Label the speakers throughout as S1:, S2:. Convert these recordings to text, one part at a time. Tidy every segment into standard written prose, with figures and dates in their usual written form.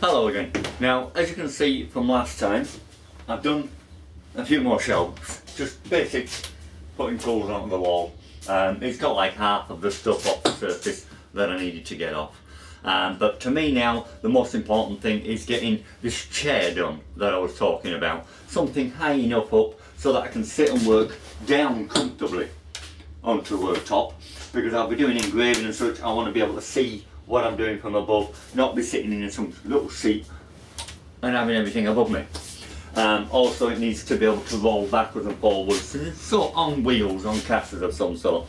S1: Hello again. Now, as you can see from last time, I've done a few more shelves, just basic putting tools onto the wall. It's got like half of the stuff off the surface that I needed to get off. But to me now, the most important thing is getting this chair done that I was talking about. Something high enough up so that I can sit and work down comfortably onto the worktop, because I'll be doing engraving and such. I want to be able to see what I'm doing from above, not be sitting in some little seat and having everything above me. Also, it needs to be able to roll backwards and forwards, so on wheels, on casters of some sort.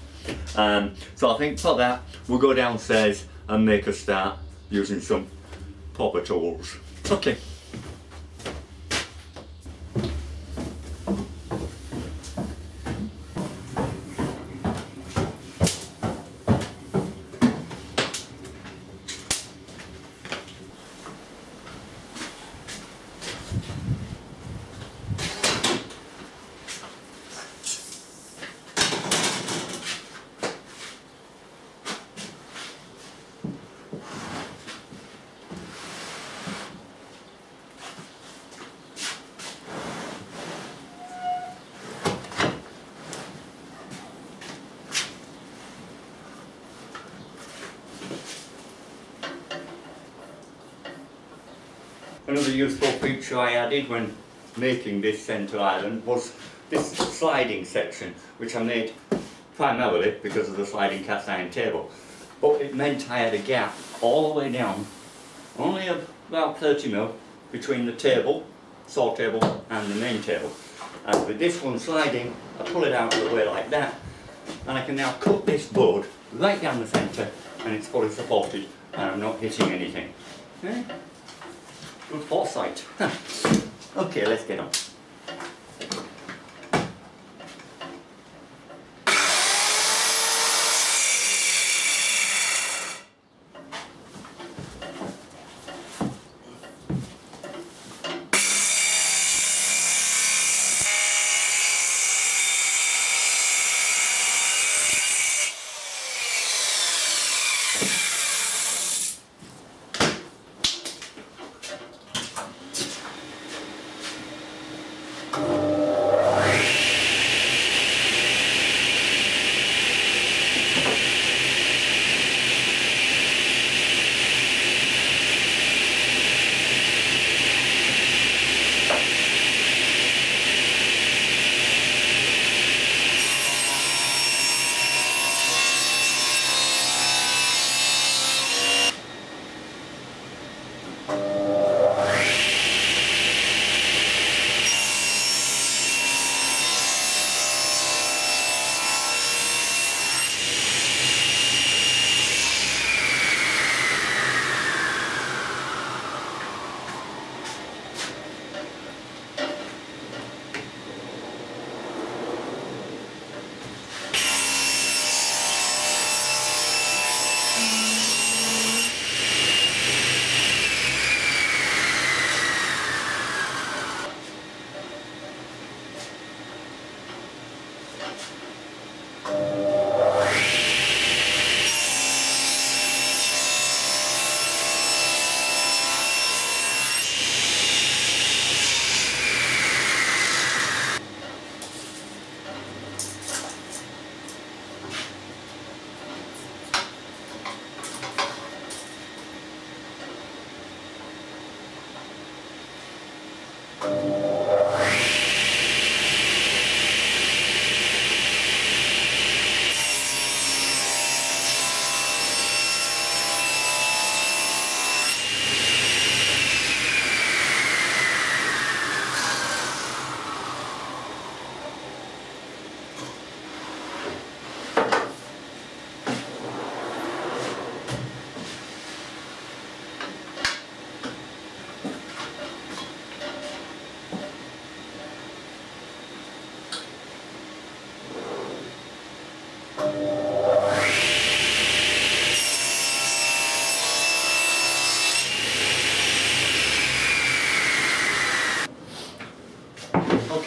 S1: So I think for that we'll go downstairs and make a start using some proper tools. Okay. Another useful feature I added when making this centre island was this sliding section, which I made primarily because of the sliding cast iron table. But it meant I had a gap all the way down, only about 30mm between the table, saw table and the main table. And with this one sliding, I pull it out of the way like that, and I can now cut this board right down the centre, and it's fully supported and I'm not hitting anything. Okay? Good foresight. Okay, let's get on.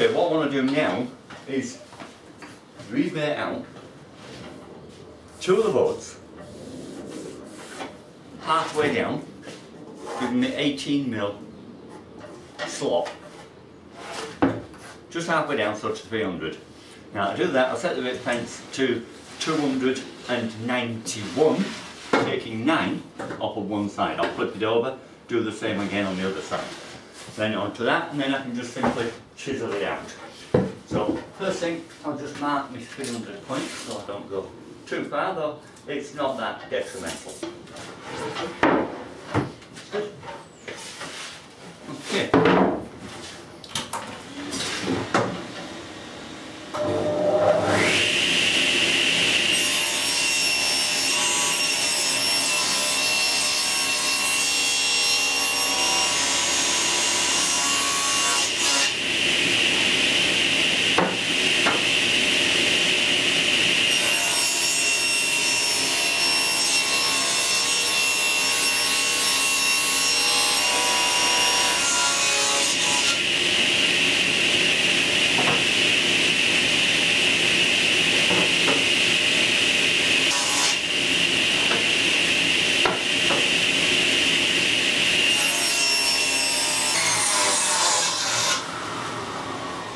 S1: Okay, what I want to do now is rebate out two of the boards halfway down giving me 18mm slot. Just halfway down, so to 300. Now to do that, I'll set the rate fence to 291, taking 9 off of one side. I'll flip it over, do the same again on the other side. Then onto that, and then I can just simply chisel it out. So first thing, I'll just mark my 300 points so I don't go too far, though it's not that detrimental. Good. Okay.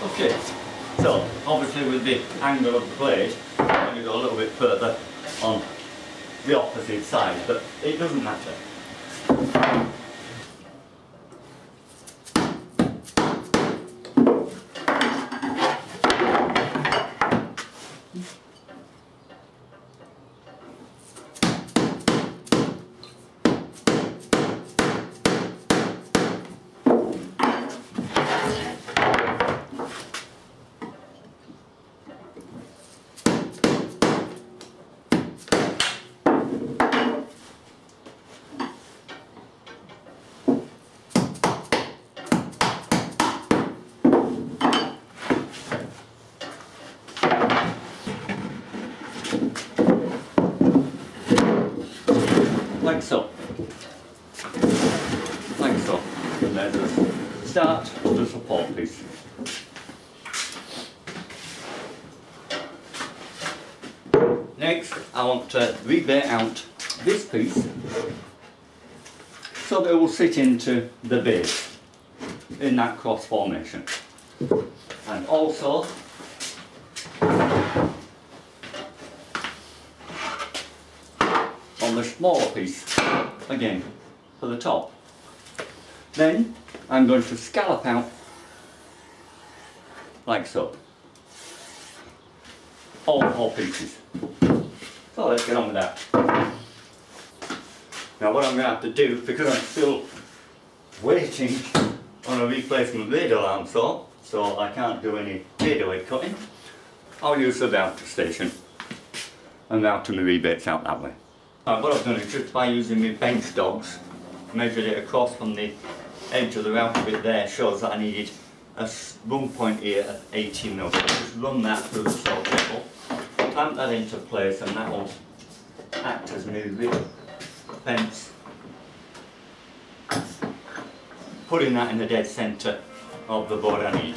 S1: Okay, so obviously with the angle of the blade, I'm going to go a little bit further on the opposite side, but it doesn't matter. Like so. Like so. And there's the start of the support piece. Next, I want to rebate out this piece so that it will sit into the base in that cross formation. And also on the smaller piece, again, for the top. Then I'm going to scallop out like so. All 4 pieces. So let's get on with that. Now what I'm going to have to do, because I'm still waiting on a replacement radar arm saw, so I can't do any radar head cutting, I'll use the router station and router my rebates out that way. What I've done is just by using my bench dogs, measured it across from the edge of the router bit there, shows that I needed a run point here at 18mm. So just run that through the saw table, clamp that into place, and that will act as my fence, putting that in the dead centre of the board I need.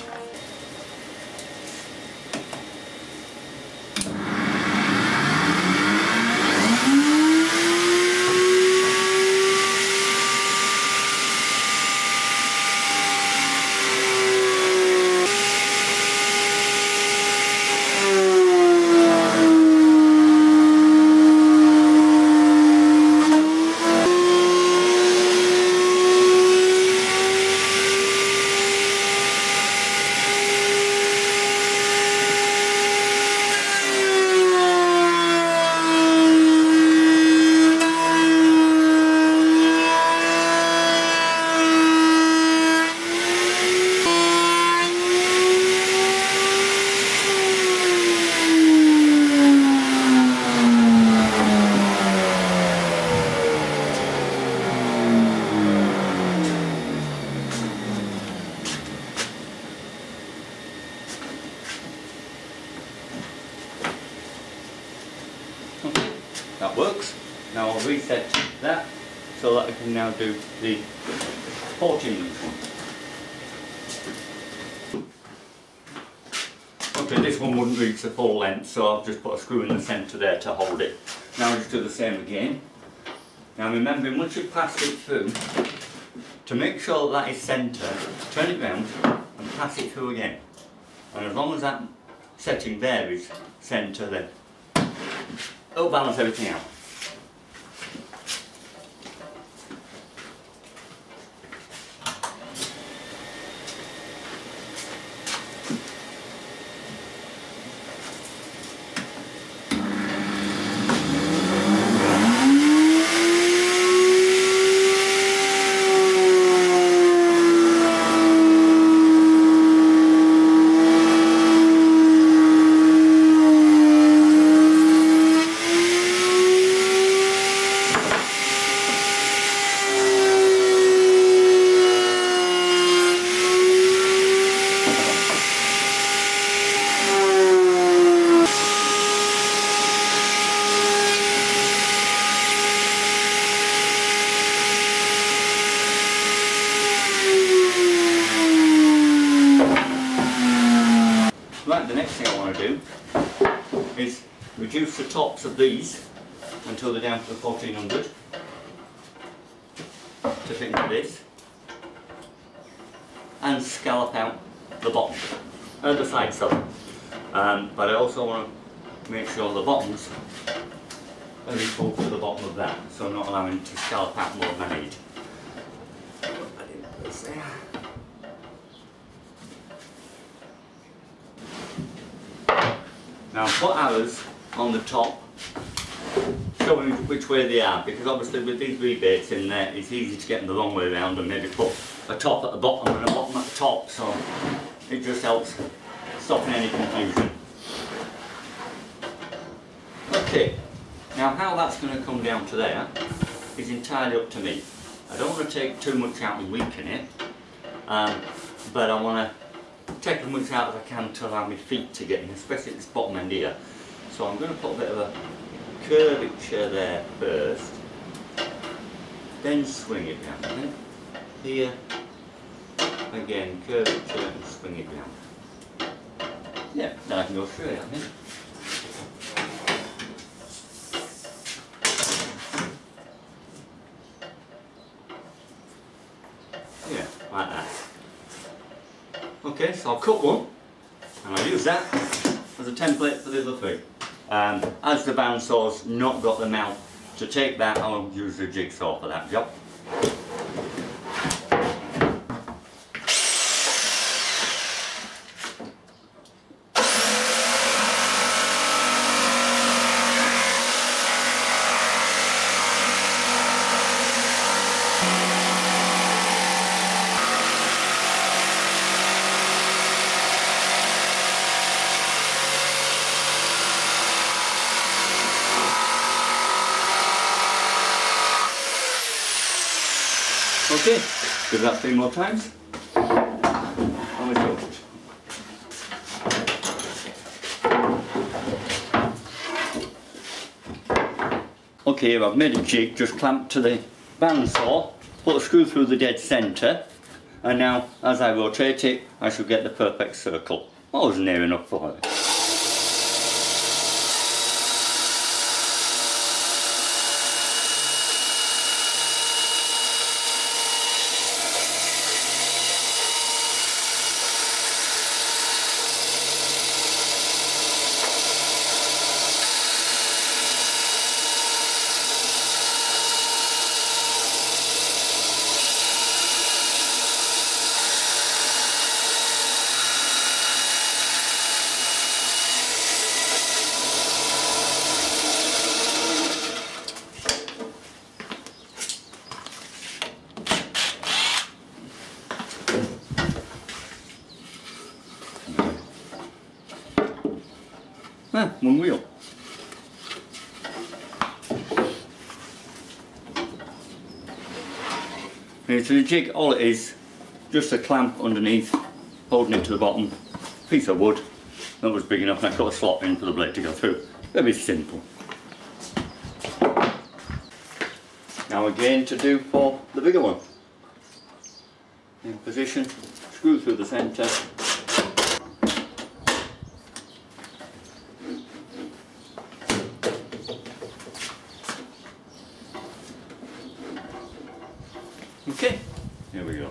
S1: That works. Now I'll reset that so that I can now do the 14-inch one. Okay, this one wouldn't reach the full length, so I've just put a screw in the centre there to hold it. Now I'll just do the same again. Now remembering, once you've passed it through, To make sure that is centre, turn it round and pass it through again. And as long as that setting there is centre, then it'll balance everything out. Right, the next thing I want to do is reduce the tops of these until they're down to the 1400 to fit into this, and scallop out the bottom, the sides, sorry. But I also want to make sure the bottoms are equal to the bottom of that, so I'm not allowing it to scallop out more than I need. Now put arrows on the top showing which way they are, because obviously with these rebates in there it's easy to get them the wrong way around and maybe put a top at the bottom and a bottom at the top, so it just helps soften any confusion. Okay, now how that's going to come down to there is entirely up to me. I don't want to take too much out and weaken it, but I want to take as much out as I can to allow my feet to get in, especially at this bottom end here. So I'm going to put a bit of a curvature there first, then swing it down. Here, again, curvature and swing it down. Yeah, then I can go straight, I think. Yeah, like that. Okay, so I'll cut one and I'll use that as a template for the other three. As the bandsaw's not got the mount to take that, I'll use the jigsaw for that job. Okay, do that 3 more times. And we go. Okay, I've made a jig just clamped to the bandsaw, put a screw through the dead centre, and now as I rotate it I should get the perfect circle. I was near enough for it. One wheel. And so the jig, all it is, just a clamp underneath, holding it to the bottom, piece of wood that was big enough, and I cut a slot in for the blade to go through. Very simple. Now again to do for the bigger one. In position, screw through the centre. Okay, Here we go.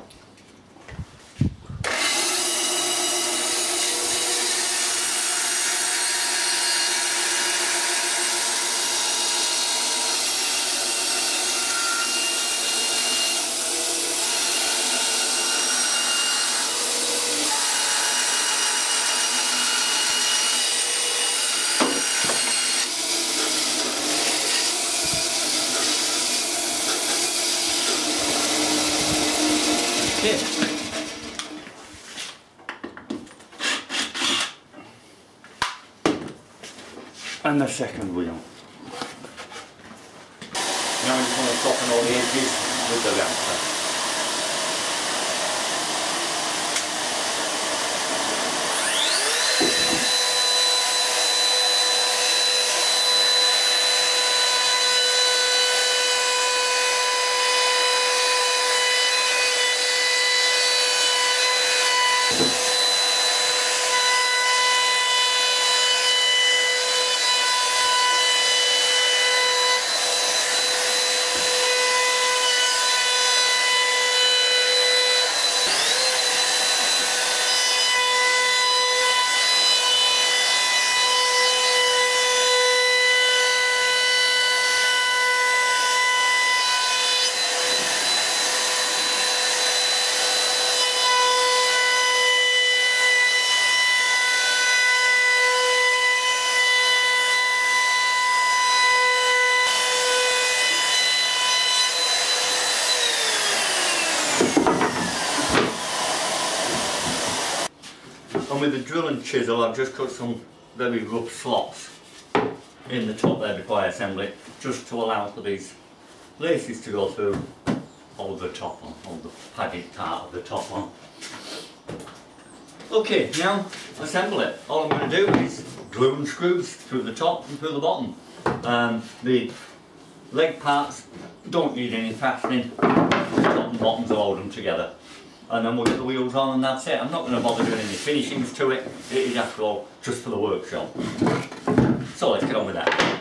S1: And the second wheel. Now I just want to soften all the edges with the router. And with the drill and chisel, I've just cut some very rough slots in the top there before I assemble it, just to allow for these laces to go through, hold the top on, hold the padded part of the top on. Okay, now assemble it. All I'm going to do is glue and screws through the top and through the bottom. The leg parts don't need any fastening, top and bottoms will hold them together. And then we'll get the wheels on and that's it. I'm not going to bother doing any finishings to it. It is after all just for the workshop. So let's get on with that.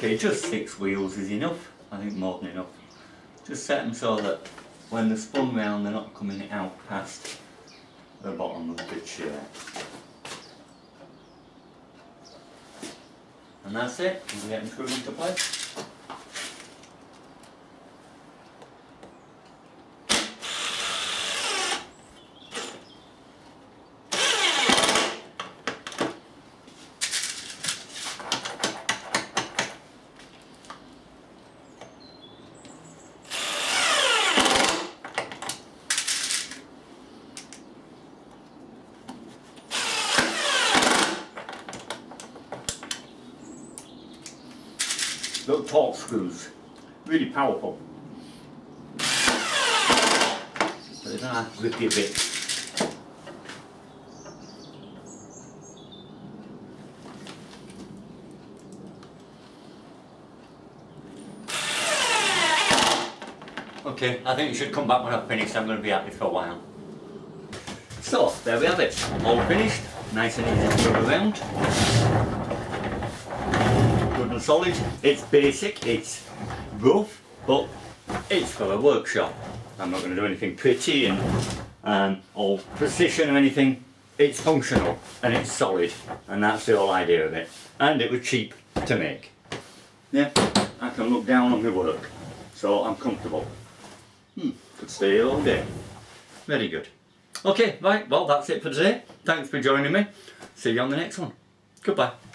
S1: okay, just 6 wheels is enough. I think more than enough. Just set them so that when they're spun round they're not coming out past the bottom of the chair. And that's it, we'll get them screwed into place. Little torque screws, really powerful. But they're gonna have to grip you a bit. Okay, I think you should come back when I've finished. I'm going to be at it for a while. So, there we have it. All finished. Nice and easy to move around. Good and solid. It's basic, it's rough, but it's for a workshop. I'm not going to do anything pretty and or precision or anything. It's functional and it's solid, and that's the whole idea of it. And it was cheap to make. Yeah, I can look down on my work, so I'm comfortable. Could stay here all day. Very good. Okay, right, well that's it for today. Thanks for joining me. See you on the next one. Goodbye.